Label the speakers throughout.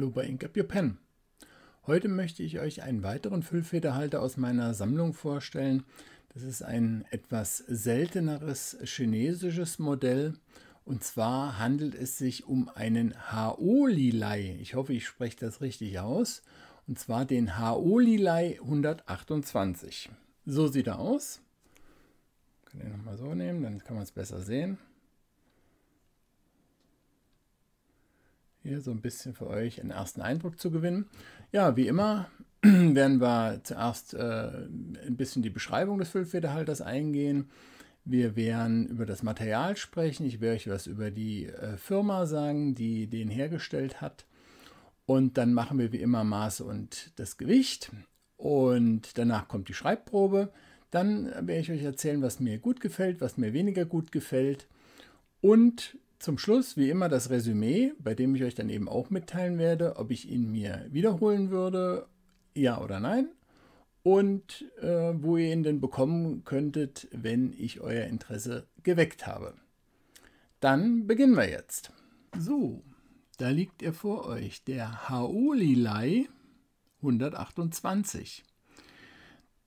Speaker 1: Hallo bei Ink Up Your Pen. Heute möchte ich euch einen weiteren Füllfederhalter aus meiner Sammlung vorstellen. Das ist ein etwas selteneres chinesisches Modell. Und zwar handelt es sich um einen Haolilei. Ich hoffe, ich spreche das richtig aus. Und zwar den Haolilei 128. So sieht er aus. Ich kann den nochmal so nehmen, dann kann man es besser sehen. Hier so ein bisschen für euch einen ersten Eindruck zu gewinnen. Ja, wie immer werden wir zuerst ein bisschen die Beschreibung des Füllfederhalters eingehen. Wir werden über das Material sprechen. Ich werde euch was über die Firma sagen, die den hergestellt hat. Und dann machen wir wie immer Maße und das Gewicht. Und danach kommt die Schreibprobe. Dann werde ich euch erzählen, was mir gut gefällt, was mir weniger gut gefällt. Und zum Schluss, wie immer, das Resümee, bei dem ich euch dann eben auch mitteilen werde, ob ich ihn mir wiederholen würde, ja oder nein. Und wo ihr ihn denn bekommen könntet, wenn ich euer Interesse geweckt habe. Dann beginnen wir jetzt. So, da liegt er vor euch, der Haolilei 128.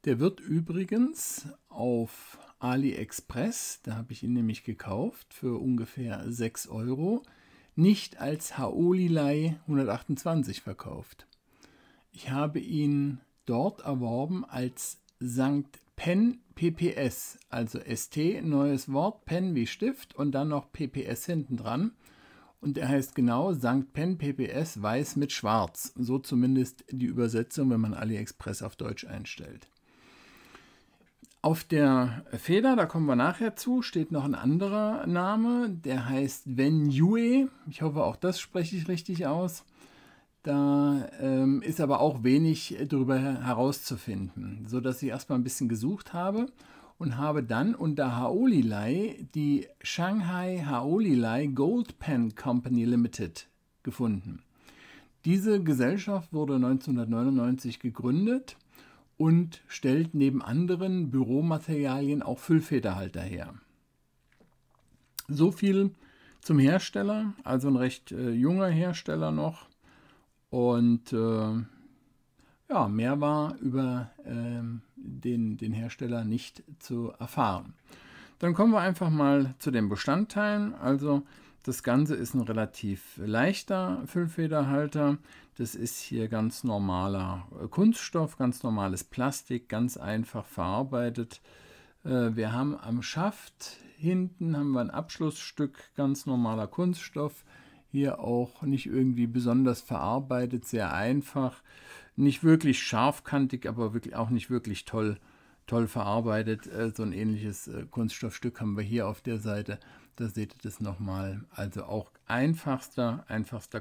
Speaker 1: Der wird übrigens auf AliExpress, da habe ich ihn nämlich gekauft für ungefähr 6 €, nicht als Haolilei 128 verkauft. Ich habe ihn dort erworben als St. Pen PPS, also ST, neues Wort, Pen wie Stift und dann noch PPS hinten dran. Und er heißt genau St. Pen PPS weiß mit schwarz. So zumindest die Übersetzung, wenn man AliExpress auf Deutsch einstellt. Auf der Feder, da kommen wir nachher zu, steht noch ein anderer Name, der heißt Wenyue. Ich hoffe, auch das spreche ich richtig aus. Da ist aber auch wenig darüber herauszufinden, sodass ich erstmal ein bisschen gesucht habe und habe dann unter Haolilei die Shanghai Haolilei Gold Pen Company Limited gefunden. Diese Gesellschaft wurde 1999 gegründet und stellt neben anderen Büromaterialien auch Füllfederhalter her. So viel zum Hersteller, also ein recht junger Hersteller noch. Und ja, mehr war über den Hersteller nicht zu erfahren. Dann kommen wir einfach mal zu den Bestandteilen. Also das Ganze ist ein relativ leichter Füllfederhalter. Das ist hier ganz normaler Kunststoff, ganz normales Plastik, ganz einfach verarbeitet. Wir haben am Schaft hinten haben wir ein Abschlussstück, ganz normaler Kunststoff. Hier auch nicht irgendwie besonders verarbeitet, sehr einfach. Nicht wirklich scharfkantig, aber wirklich auch nicht wirklich toll verarbeitet. So ein ähnliches Kunststoffstück haben wir hier auf der Seite. Da seht ihr das nochmal. Also auch einfachster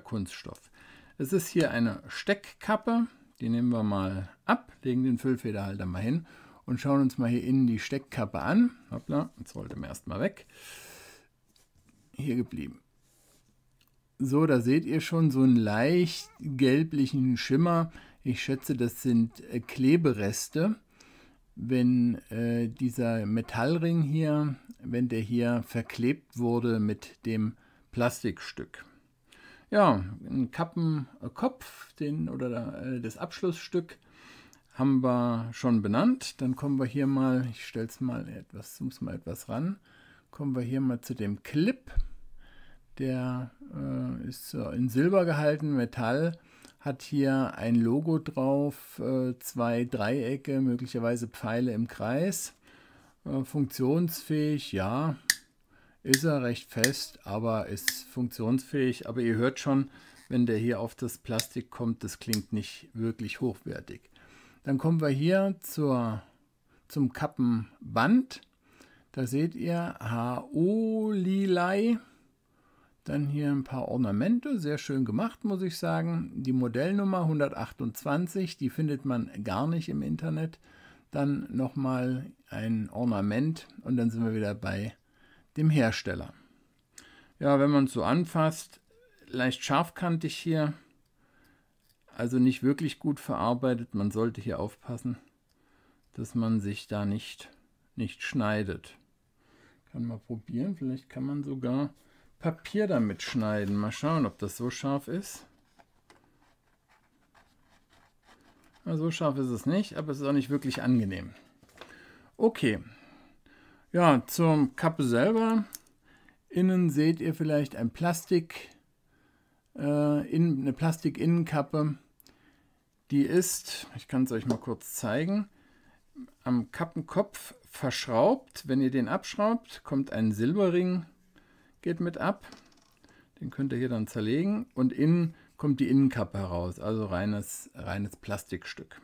Speaker 1: Kunststoff. Es ist hier eine Steckkappe. Die nehmen wir mal ab, legen den Füllfederhalter mal hin und schauen uns mal hier innen die Steckkappe an. Hoppla, jetzt wollte mir erstmal weg. Hier geblieben. So, da seht ihr schon so einen leicht gelblichen Schimmer. Ich schätze, das sind Klebereste. Wenn dieser Metallring hier, wenn der hier verklebt wurde mit dem Plastikstück. Ja, ein Kappenkopf, das Abschlussstück haben wir schon benannt. Dann kommen wir hier mal, ich stelle es mal etwas, zoome es mal etwas ran, kommen wir hier mal zu dem Clip. Der ist in Silber gehalten, Metall, hat hier ein Logo drauf, 2 Dreiecke, möglicherweise Pfeile im Kreis. Funktionsfähig, ja, ist er recht fest, aber ist funktionsfähig. Aber ihr hört schon, wenn der hier auf das Plastik kommt, das klingt nicht wirklich hochwertig. Dann kommen wir hier zum Kappenband. Da seht ihr Haolilei. Dann hier ein paar Ornamente, sehr schön gemacht, muss ich sagen. Die Modellnummer 128, die findet man gar nicht im Internet. Dann nochmal ein Ornament und dann sind wir wieder bei dem Hersteller. Ja, wenn man es so anfasst, leicht scharfkantig hier, also nicht wirklich gut verarbeitet. Man sollte hier aufpassen, dass man sich da nicht schneidet. Kann mal probieren, vielleicht kann man sogar Papier damit schneiden. Mal schauen, ob das so scharf ist. So scharf ist es nicht, aber es ist auch nicht wirklich angenehm. Okay, ja, zur Kappe selber. Innen seht ihr vielleicht ein eine Plastik-Innenkappe. Die ist, ich kann es euch mal kurz zeigen, am Kappenkopf verschraubt. Wenn ihr den abschraubt, kommt ein Silberring, geht mit ab. Den könnt ihr hier dann zerlegen und innen kommt die Innenkappe heraus, also reines Plastikstück.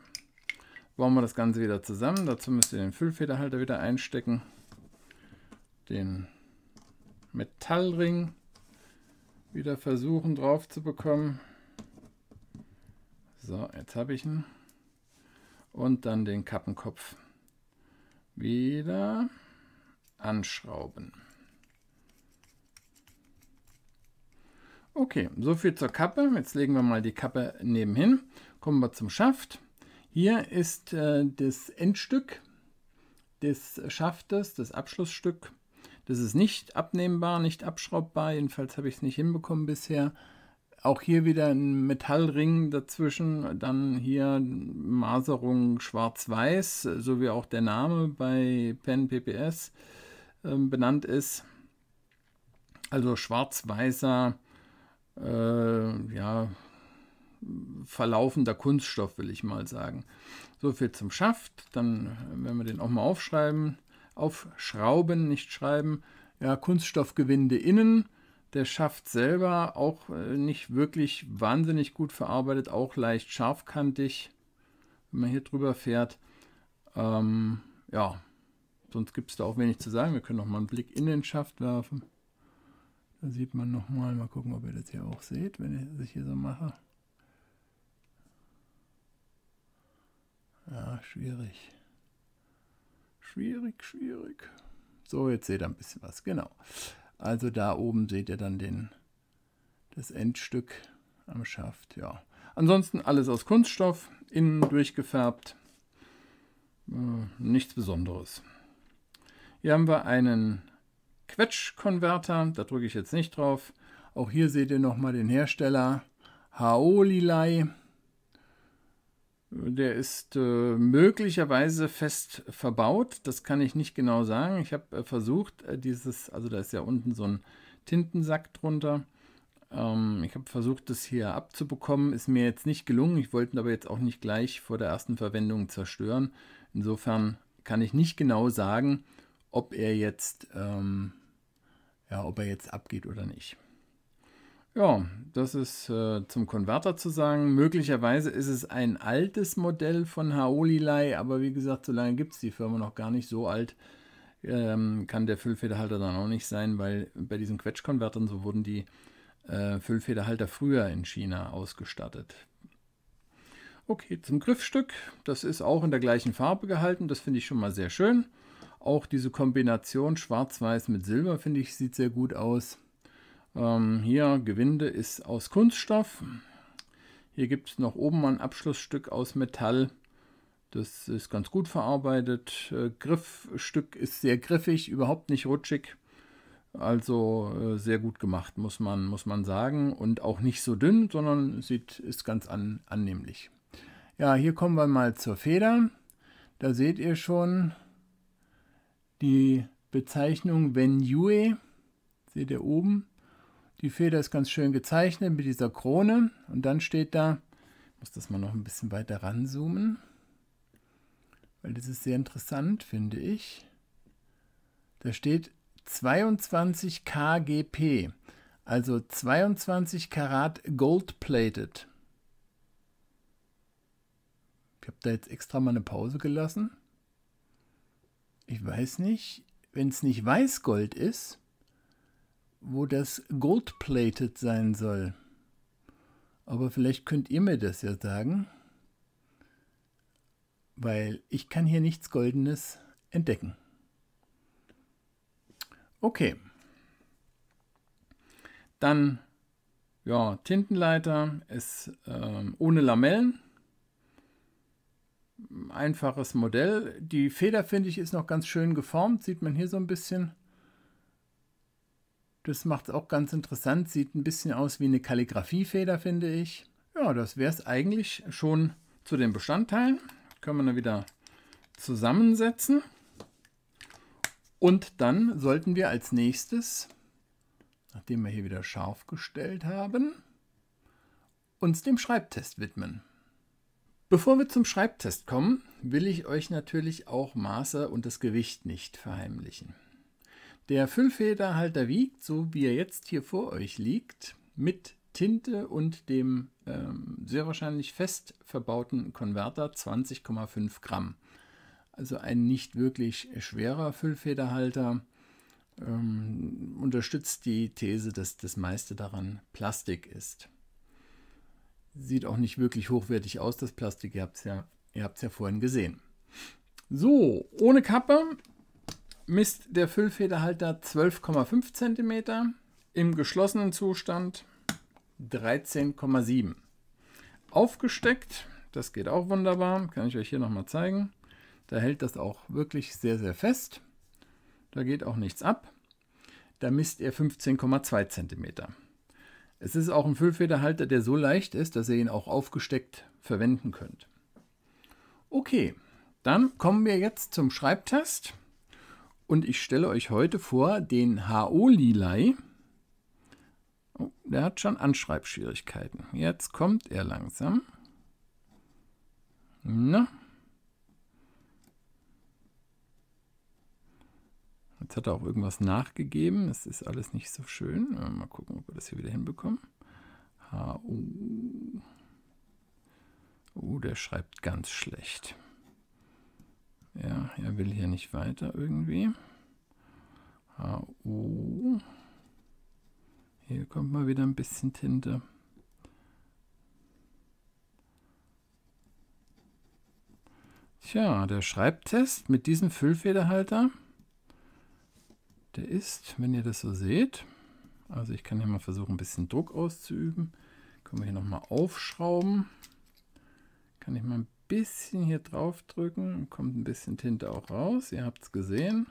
Speaker 1: Bauen wir das Ganze wieder zusammen. Dazu müsst ihr den Füllfederhalter wieder einstecken. Den Metallring wieder versuchen drauf zu bekommen. So, jetzt habe ich ihn. Und dann den Kappenkopf wieder anschrauben. Okay, soviel zur Kappe. Jetzt legen wir mal die Kappe nebenhin. Kommen wir zum Schaft. Hier ist das Endstück des Schaftes, das Abschlussstück. Das ist nicht abnehmbar, nicht abschraubbar. Jedenfalls habe ich es nicht hinbekommen bisher. Auch hier wieder ein Metallring dazwischen. Dann hier Maserung schwarz-weiß, so wie auch der Name bei Pen PPS benannt ist. Also schwarz-weißer, ja, verlaufender Kunststoff, will ich mal sagen. So viel zum Schaft. Dann, wenn wir den auch mal aufschrauben, nicht schreiben. Ja, Kunststoffgewinde innen. Der Schaft selber auch nicht wirklich wahnsinnig gut verarbeitet, auch leicht scharfkantig, wenn man hier drüber fährt. Ja, sonst gibt es da auch wenig zu sagen. Wir können noch mal einen Blick in den Schaft werfen. Da sieht man noch mal gucken, ob ihr das hier auch seht, wenn ich das hier so mache. Ja, schwierig. Schwierig. So, jetzt seht ihr ein bisschen was, genau. Also da oben seht ihr dann das Endstück am Schaft, ja. Ansonsten alles aus Kunststoff, innen durchgefärbt. Nichts Besonderes. Hier haben wir einen Quetschkonverter, da drücke ich jetzt nicht drauf. Auch hier seht ihr nochmal den Hersteller Haolilei. Der ist möglicherweise fest verbaut, das kann ich nicht genau sagen. Ich habe versucht, also da ist ja unten so ein Tintensack drunter. Ich habe versucht, das hier abzubekommen, ist mir jetzt nicht gelungen. Ich wollte ihn aber jetzt auch nicht gleich vor der ersten Verwendung zerstören. Insofern kann ich nicht genau sagen, ob er jetzt abgeht oder nicht. Ja, das ist zum Konverter zu sagen. Möglicherweise ist es ein altes Modell von Haolilei, aber wie gesagt, so lange gibt es die Firma noch gar nicht. So alt kann der Füllfederhalter dann auch nicht sein, weil bei diesen Quetschkonvertern so wurden die Füllfederhalter früher in China ausgestattet. Okay, zum Griffstück. Das ist auch in der gleichen Farbe gehalten. Das finde ich schon mal sehr schön. Auch diese Kombination Schwarz-Weiß mit Silber, finde ich, sieht sehr gut aus. Hier Gewinde ist aus Kunststoff. Hier gibt es noch oben ein Abschlussstück aus Metall. Das ist ganz gut verarbeitet. Griffstück ist sehr griffig, überhaupt nicht rutschig. Also sehr gut gemacht, muss man sagen. Und auch nicht so dünn, sondern ist ganz annehmlich. Ja, hier kommen wir mal zur Feder. Da seht ihr schon die Bezeichnung Wenyue. Seht ihr oben? Die Feder ist ganz schön gezeichnet mit dieser Krone. Und dann steht da, ich muss das mal noch ein bisschen weiter ranzoomen, weil das ist sehr interessant, finde ich. Da steht 22 kGp, also 22 Karat gold-plated. Ich habe da jetzt extra mal eine Pause gelassen. Ich weiß nicht, wenn es nicht Weißgold ist, wo das gold-plated sein soll. Aber vielleicht könnt ihr mir das ja sagen, weil ich kann hier nichts Goldenes entdecken. Okay. Dann, ja, Tintenleiter ist ohne Lamellen. Einfaches Modell. Die Feder, finde ich, ist noch ganz schön geformt. Sieht man hier so ein bisschen. Das macht es auch ganz interessant. Sieht ein bisschen aus wie eine Kalligrafiefeder, finde ich. Ja, das wäre es eigentlich schon zu den Bestandteilen. Können wir dann wieder zusammensetzen. Und dann sollten wir als nächstes, nachdem wir hier wieder scharf gestellt haben, uns dem Schreibtest widmen. Bevor wir zum Schreibtest kommen, will ich euch natürlich auch Maße und das Gewicht nicht verheimlichen. Der Füllfederhalter wiegt, so wie er jetzt hier vor euch liegt, mit Tinte und dem sehr wahrscheinlich fest verbauten Konverter 20,5 Gramm. Also ein nicht wirklich schwerer Füllfederhalter. Unterstützt die These, dass das meiste daran Plastik ist. Sieht auch nicht wirklich hochwertig aus, das Plastik, ihr habt es ja vorhin gesehen. So, ohne Kappe misst der Füllfederhalter 12,5 cm, im geschlossenen Zustand 13,7. Aufgesteckt, das geht auch wunderbar, kann ich euch hier nochmal zeigen. Da hält das auch wirklich sehr, sehr fest. Da geht auch nichts ab. Da misst er 15,2 cm. Es ist auch ein Füllfederhalter, der so leicht ist, dass ihr ihn auch aufgesteckt verwenden könnt. Okay, dann kommen wir jetzt zum Schreibtest. Und ich stelle euch heute vor den Haoli-Lei. Oh, der hat schon Anschreibschwierigkeiten. Jetzt kommt er langsam. Na. Jetzt hat er auch irgendwas nachgegeben. Das ist alles nicht so schön. Mal gucken, ob wir das hier wieder hinbekommen. HU. Oh, der schreibt ganz schlecht. Ja, er will hier nicht weiter irgendwie. HU. Hier kommt mal wieder ein bisschen Tinte. Tja, der Schreibtest mit diesem Füllfederhalter, der ist, wenn ihr das so seht, also ich kann hier mal versuchen, ein bisschen Druck auszuüben. Können wir hier nochmal aufschrauben. Kann ich mal ein bisschen hier drauf drücken, kommt ein bisschen Tinte auch raus. Ihr habt es gesehen.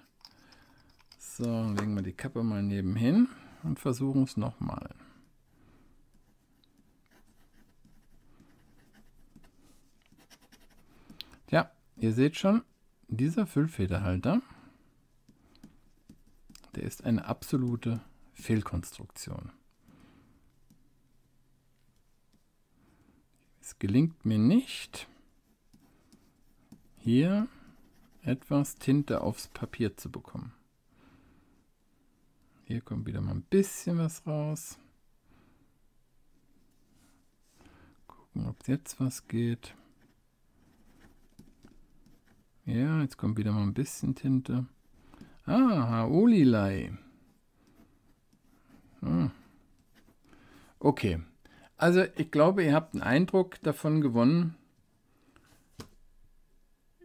Speaker 1: So, legen wir die Kappe mal nebenhin und versuchen es nochmal. Ja, ihr seht schon, dieser Füllfederhalter, der ist eine absolute Fehlkonstruktion. Es gelingt mir nicht, hier etwas Tinte aufs Papier zu bekommen. Hier kommt wieder mal ein bisschen was raus. Gucken, ob jetzt was geht. Ja, jetzt kommt wieder mal ein bisschen Tinte. Ah, Haoli-Lei. Okay, also ich glaube, ihr habt einen Eindruck davon gewonnen,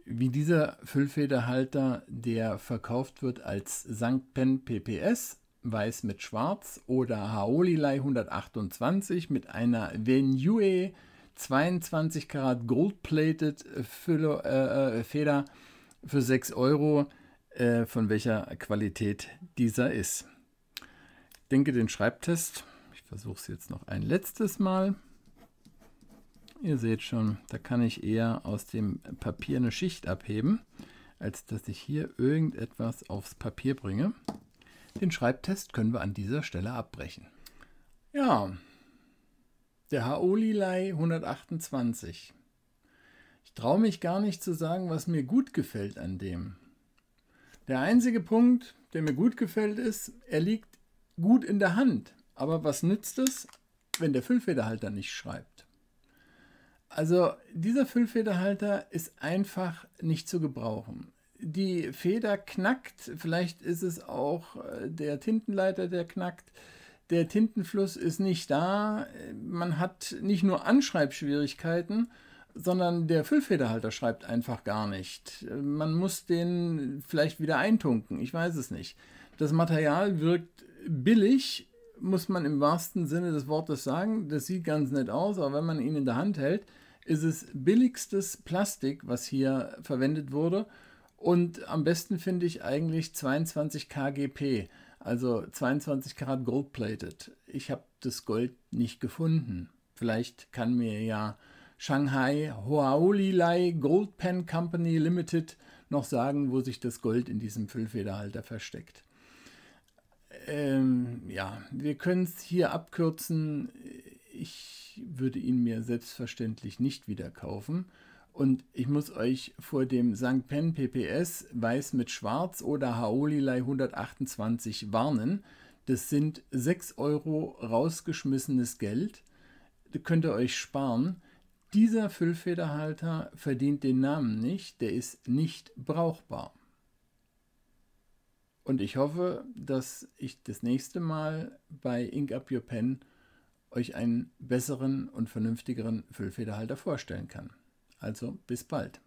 Speaker 1: wie dieser Füllfederhalter, der verkauft wird als St. Pen PPS, weiß mit schwarz, oder Haoli-Lei 128 mit einer Venue 22 Karat Gold-Plated Feder für 6 Euro, von welcher Qualität dieser ist. Ich denke, den Schreibtest, ich versuche es jetzt noch ein letztes Mal. Ihr seht schon, da kann ich eher aus dem Papier eine Schicht abheben, als dass ich hier irgendetwas aufs Papier bringe. Den Schreibtest können wir an dieser Stelle abbrechen. Ja, der Haoli-Lei 128. Ich traue mich gar nicht zu sagen, was mir gut gefällt an dem. Der einzige Punkt, der mir gut gefällt, ist, er liegt gut in der Hand. Aber was nützt es, wenn der Füllfederhalter nicht schreibt? Also dieser Füllfederhalter ist einfach nicht zu gebrauchen. Die Feder knackt, vielleicht ist es auch der Tintenleiter, der knackt. Der Tintenfluss ist nicht da. Man hat nicht nur Anschreibschwierigkeiten, sondern der Füllfederhalter schreibt einfach gar nicht. Man muss den vielleicht wieder eintunken, ich weiß es nicht. Das Material wirkt billig, muss man im wahrsten Sinne des Wortes sagen. Das sieht ganz nett aus, aber wenn man ihn in der Hand hält, ist es billigstes Plastik, was hier verwendet wurde. Und am besten finde ich eigentlich 22 kGp, also 22 Karat Gold-Plated. Ich habe das Gold nicht gefunden. Vielleicht kann mir ja Shanghai Haolilai Gold Pen Company Limited noch sagen, wo sich das Gold in diesem Füllfederhalter versteckt. Ja, wir können es hier abkürzen. Ich würde ihn mir selbstverständlich nicht wieder kaufen. Und ich muss euch vor dem St. Pen PPS Weiß mit Schwarz oder Haolilai 128 warnen. Das sind 6 Euro rausgeschmissenes Geld. Das könnt ihr euch sparen. Dieser Füllfederhalter verdient den Namen nicht, der ist nicht brauchbar. Und ich hoffe, dass ich das nächste Mal bei Ink Up Your Pen euch einen besseren und vernünftigeren Füllfederhalter vorstellen kann. Also bis bald.